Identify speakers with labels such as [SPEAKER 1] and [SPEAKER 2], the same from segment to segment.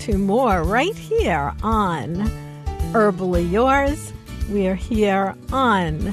[SPEAKER 1] to more right here on Herbally Yours. We are here on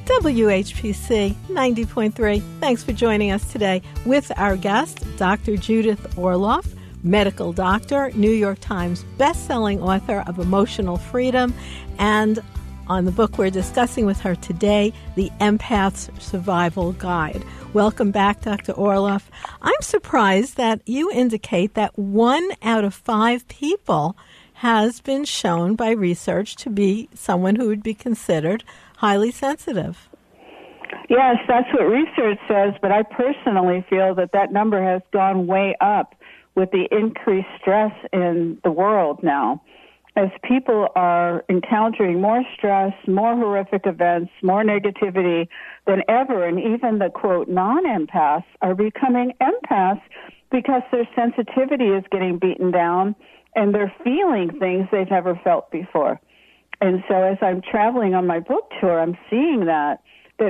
[SPEAKER 1] WHPC 90.3. Thanks for joining us today with our guest, Dr. Judith Orloff, medical doctor, New York Times bestselling author of Emotional Freedom, and on the book we're discussing with her today, The Empath's Survival Guide. Welcome back, Dr. Orloff. I'm surprised that you indicate that 1 out of 5 people has been shown by research to be someone who would be considered highly sensitive.
[SPEAKER 2] Yes, that's what research says, but I personally feel that that number has gone way up with the increased stress in the world now. As people are encountering more stress, more horrific events, more negativity than ever, and even the, quote, non-empaths are becoming empaths because their sensitivity is getting beaten down and they're feeling things they've never felt before. And so as I'm traveling on my book tour, I'm seeing that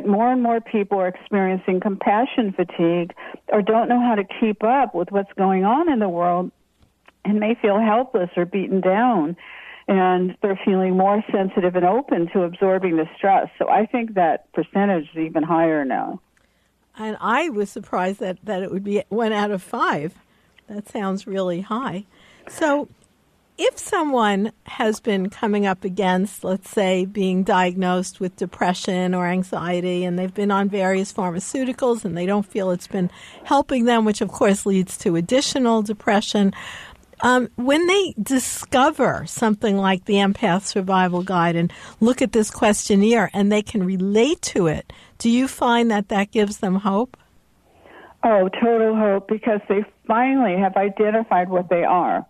[SPEAKER 2] more and more people are experiencing compassion fatigue or don't know how to keep up with what's going on in the world and may feel helpless or beaten down, and they're feeling more sensitive and open to absorbing the stress. So I think that percentage is even higher now.
[SPEAKER 1] And I was surprised that it would be 1 out of 5. That sounds really high. So if someone has been coming up against, let's say, being diagnosed with depression or anxiety, and they've been on various pharmaceuticals and they don't feel it's been helping them, which of course leads to additional depression, when they discover something like the Empath Survival Guide and look at this questionnaire and they can relate to it, do you find that that gives them hope?
[SPEAKER 2] Oh, total hope, because they finally have identified what they are.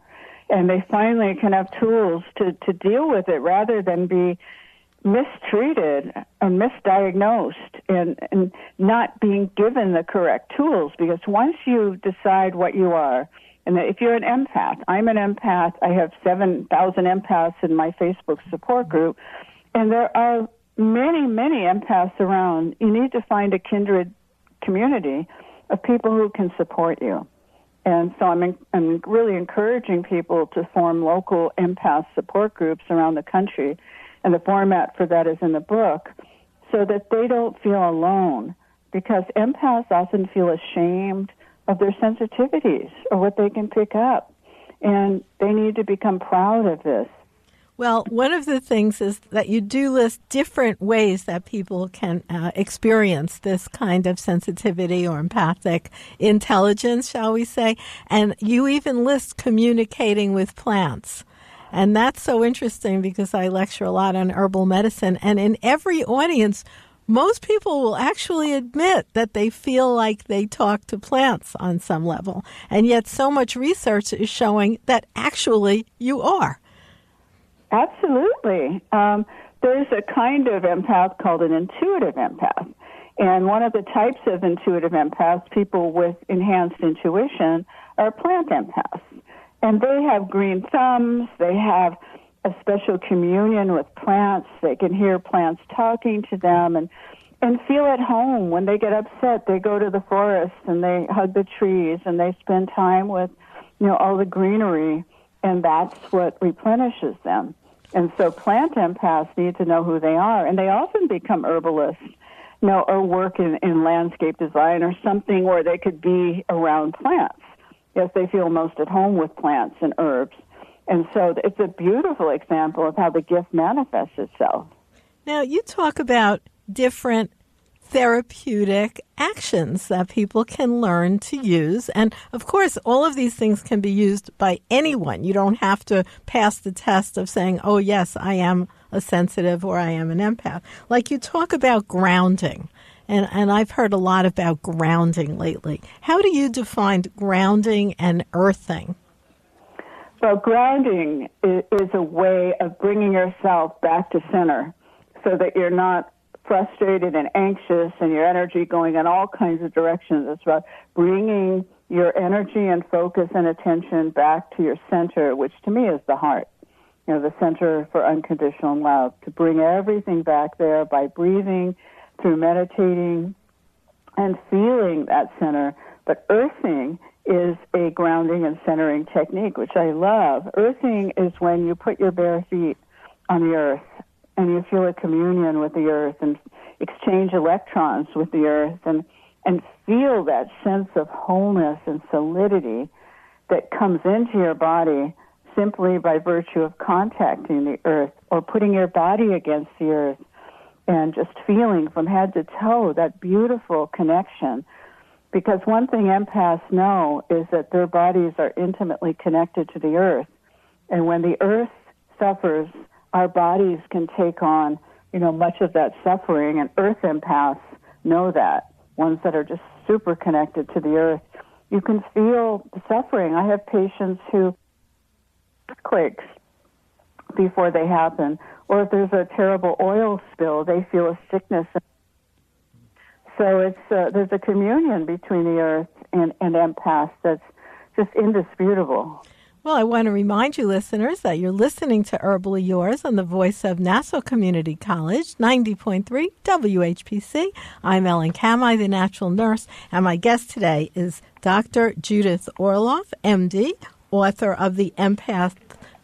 [SPEAKER 2] And they finally can have tools to deal with it rather than be mistreated and misdiagnosed and not being given the correct tools. Because once you decide what you are, and if you're an empath, I'm an empath, I have 7,000 empaths in my Facebook support group, and there are many, many empaths around. You need to find a kindred community of people who can support you. And so I'm really encouraging people to form local empath support groups around the country, and the format for that is in the book, so that they don't feel alone, because empaths often feel ashamed of their sensitivities or what they can pick up, and they need to become proud of this.
[SPEAKER 1] Well, one of the things is that you do list different ways that people can experience this kind of sensitivity or empathic intelligence, shall we say, and you even list communicating with plants. And that's so interesting because I lecture a lot on herbal medicine, and in every audience, most people will actually admit that they feel like they talk to plants on some level, and yet so much research is showing that actually you are.
[SPEAKER 2] Absolutely. There's a kind of empath called an intuitive empath. And one of the types of intuitive empaths, people with enhanced intuition, are plant empaths. And they have green thumbs. They have a special communion with plants. They can hear plants talking to them and feel at home. When they get upset, they go to the forest and they hug the trees and they spend time with, all the greenery. And that's what replenishes them. And so plant empaths need to know who they are, and they often become herbalists, or work in landscape design or something where they could be around plants. Yes, they feel most at home with plants and herbs. And so it's a beautiful example of how the gift manifests itself.
[SPEAKER 1] Now, you talk about different therapeutic actions that people can learn to use. And, of course, all of these things can be used by anyone. You don't have to pass the test of saying, oh, yes, I am a sensitive or I am an empath. Like you talk about grounding, and I've heard a lot about grounding lately. How do you define grounding and earthing?
[SPEAKER 2] Well, grounding is a way of bringing yourself back to center so that you're not frustrated and anxious and your energy going in all kinds of directions. It's about bringing your energy and focus and attention back to your center, which to me is the heart, the center for unconditional love, to bring everything back there by breathing, through meditating, and feeling that center. But earthing is a grounding and centering technique, which I love. Earthing is when you put your bare feet on the earth and you feel a communion with the earth and exchange electrons with the earth and feel that sense of wholeness and solidity that comes into your body simply by virtue of contacting the earth or putting your body against the earth and just feeling from head to toe that beautiful connection. Because one thing empaths know is that their bodies are intimately connected to the earth. And when the earth suffers, our bodies can take on, much of that suffering. And earth empaths know that, ones that are just super connected to the earth. You can feel the suffering. I have patients who earthquakes before they happen, or if there's a terrible oil spill, they feel a sickness. So there's a communion between the earth and empaths that's just indisputable.
[SPEAKER 1] Well, I want to remind you, listeners, that you're listening to Herbally Yours on the voice of Nassau Community College, 90.3 WHPC. I'm Ellen Kamai, the natural nurse, and my guest today is Dr. Judith Orloff, MD, author of the Empath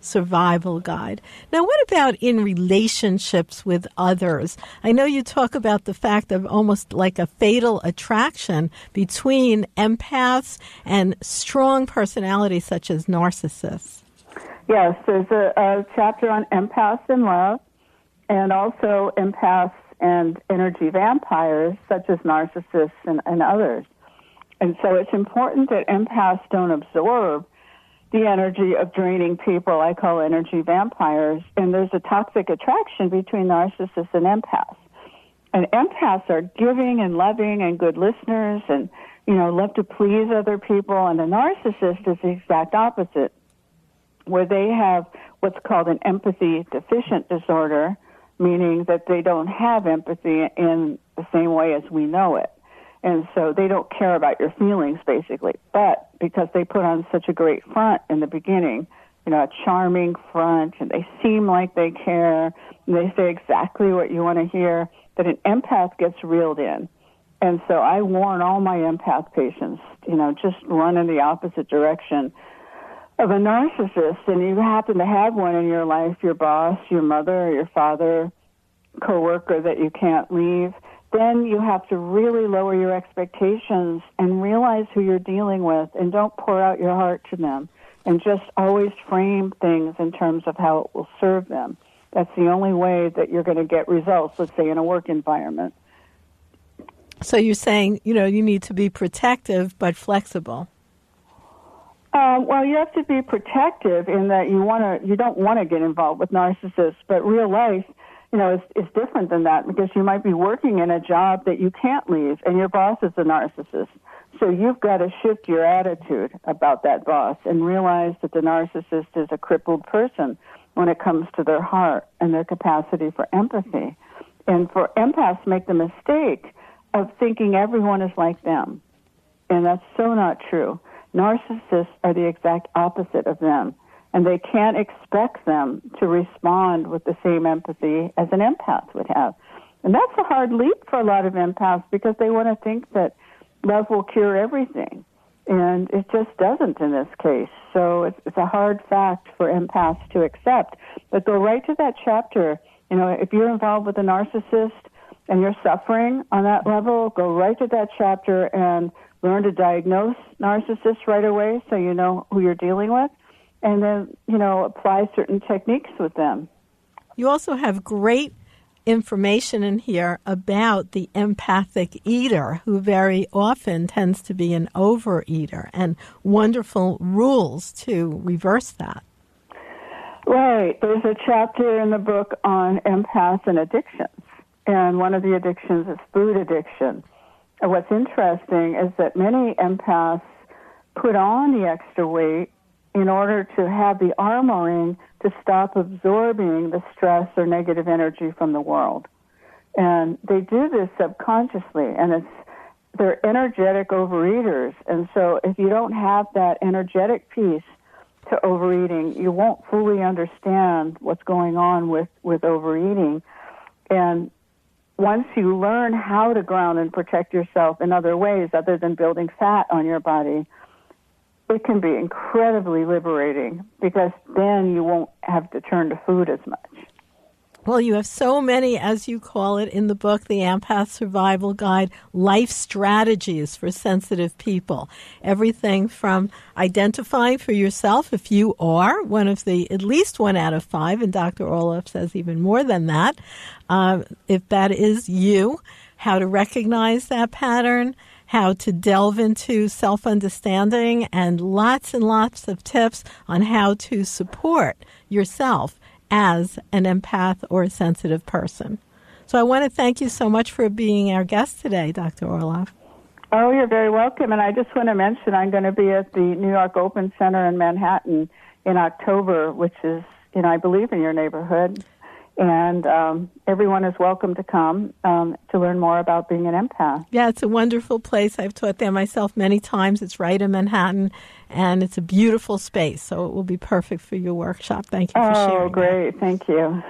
[SPEAKER 1] Survival Guide. Now, what about in relationships with others? I know you talk about the fact of almost like a fatal attraction between empaths and strong personalities such as narcissists.
[SPEAKER 2] Yes, there's a chapter on empaths and love, and also empaths and energy vampires such as narcissists and others. And so it's important that empaths don't absorb the energy of draining people I call energy vampires, and there's a toxic attraction between narcissists and empaths. And empaths are giving and loving and good listeners and, love to please other people, and the narcissist is the exact opposite, where they have what's called an empathy deficient disorder, meaning that they don't have empathy in the same way as we know it. And so they don't care about your feelings, basically. But because they put on such a great front in the beginning, a charming front, and they seem like they care, and they say exactly what you want to hear, that an empath gets reeled in. And so I warn all my empath patients, just run in the opposite direction of a narcissist. And you happen to have one in your life, your boss, your mother, or your father, coworker that you can't leave, then you have to really lower your expectations and realize who you're dealing with, and don't pour out your heart to them, and just always frame things in terms of how it will serve them. That's the only way that you're going to get results, let's say, in a work environment.
[SPEAKER 1] So you're saying, you need to be protective but flexible.
[SPEAKER 2] Well, you have to be protective in that you don't want to get involved with narcissists, but real life, it's different than that, because you might be working in a job that you can't leave, and your boss is a narcissist. So you've got to shift your attitude about that boss and realize that the narcissist is a crippled person when it comes to their heart and their capacity for empathy. And for empaths make the mistake of thinking everyone is like them. And that's so not true. Narcissists are the exact opposite of them. And they can't expect them to respond with the same empathy as an empath would have. And that's a hard leap for a lot of empaths, because they want to think that love will cure everything. And it just doesn't in this case. So it's a hard fact for empaths to accept. But go right to that chapter. If you're involved with a narcissist and you're suffering on that level, go right to that chapter and learn to diagnose narcissists right away so you know who you're dealing with. And then, apply certain techniques with them.
[SPEAKER 1] You also have great information in here about the empathic eater, who very often tends to be an overeater, and wonderful rules to reverse that.
[SPEAKER 2] Right. There's a chapter in the book on empaths and addictions, and one of the addictions is food addiction. And what's interesting is that many empaths put on the extra weight in order to have the armoring to stop absorbing the stress or negative energy from the world. And they do this subconsciously, and they're energetic overeaters. And so if you don't have that energetic piece to overeating, you won't fully understand what's going on with overeating. And once you learn how to ground and protect yourself in other ways other than building fat on your body, it can be incredibly liberating because then you won't have to turn to food as much.
[SPEAKER 1] Well, you have so many, as you call it in the book, the Empath Survival Guide, life strategies for sensitive people. Everything from identifying for yourself if you are one of the, at least 1 out of 5, and Dr. Orloff says even more than that, if that is you, how to recognize that pattern, how to delve into self-understanding, and lots of tips on how to support yourself as an empath or a sensitive person. So I want to thank you so much for being our guest today, Dr. Orloff.
[SPEAKER 2] Oh, you're very welcome. And I just want to mention I'm going to be at the New York Open Center in Manhattan in October, which is, I believe in your neighborhood. And everyone is welcome to come to learn more about being an empath. Yeah,
[SPEAKER 1] it's a wonderful place. I've taught there myself many times. It's right in Manhattan, and it's a beautiful space, so it will be perfect for your workshop. Thank you for sharing.
[SPEAKER 2] Oh, great. Thank you.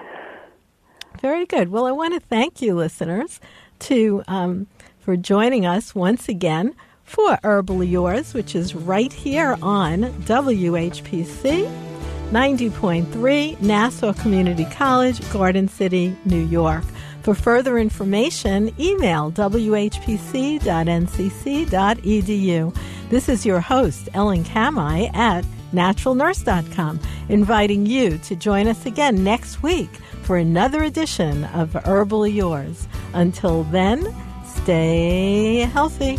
[SPEAKER 1] Very good. Well, I want to thank you, listeners, for joining us once again for Herbal Yours, which is right here on WHPC. 90.3, Nassau Community College, Garden City, New York. For further information, email whpc.ncc.edu. This is your host, Ellen Kamai at naturalnurse.com, inviting you to join us again next week for another edition of Herbal Yours. Until then, stay healthy.